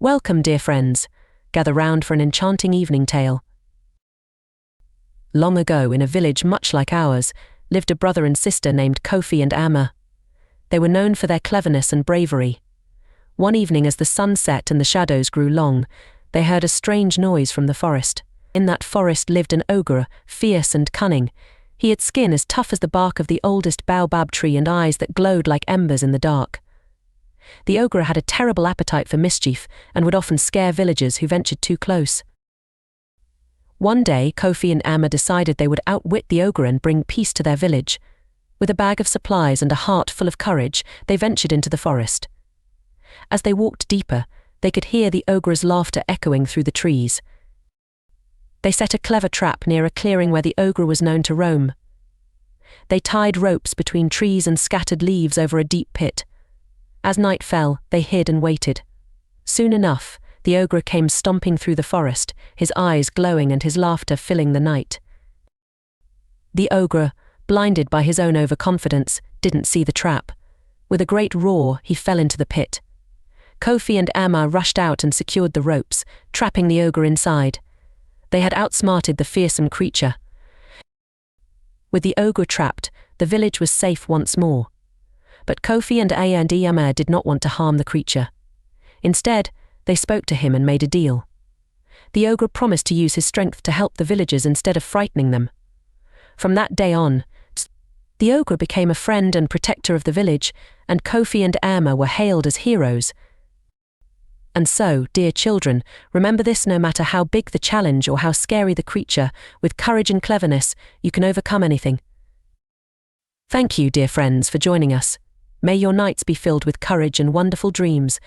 Welcome, dear friends. Gather round for an enchanting evening tale. Long ago, in a village much like ours, lived a brother and sister named Kofi and Amma. They were known for their cleverness and bravery. One evening, as the sun set and the shadows grew long, they heard a strange noise from the forest. In that forest lived an ogre, fierce and cunning. He had skin as tough as the bark of the oldest baobab tree and eyes that glowed like embers in the dark. The ogre had a terrible appetite for mischief and would often scare villagers who ventured too close. One day, Kofi and Amma decided they would outwit the ogre and bring peace to their village. With a bag of supplies and a heart full of courage, they ventured into the forest. As they walked deeper, they could hear the ogre's laughter echoing through the trees. They set a clever trap near a clearing where the ogre was known to roam. They tied ropes between trees and scattered leaves over a deep pit. As night fell, they hid and waited. Soon enough, the ogre came stomping through the forest, his eyes glowing and his laughter filling the night. The ogre, blinded by his own overconfidence, didn't see the trap. With a great roar, he fell into the pit. Kofi and Amma rushed out and secured the ropes, trapping the ogre inside. They had outsmarted the fearsome creature. With the ogre trapped, the village was safe once more. But Kofi and Amma did not want to harm the creature. Instead, they spoke to him and made a deal. The ogre promised to use his strength to help the villagers instead of frightening them. From that day on, the ogre became a friend and protector of the village, and Kofi and Amma were hailed as heroes. And so, dear children, remember this: no matter how big the challenge or how scary the creature, with courage and cleverness, you can overcome anything. Thank you, dear friends, for joining us. May your nights be filled with courage and wonderful dreams.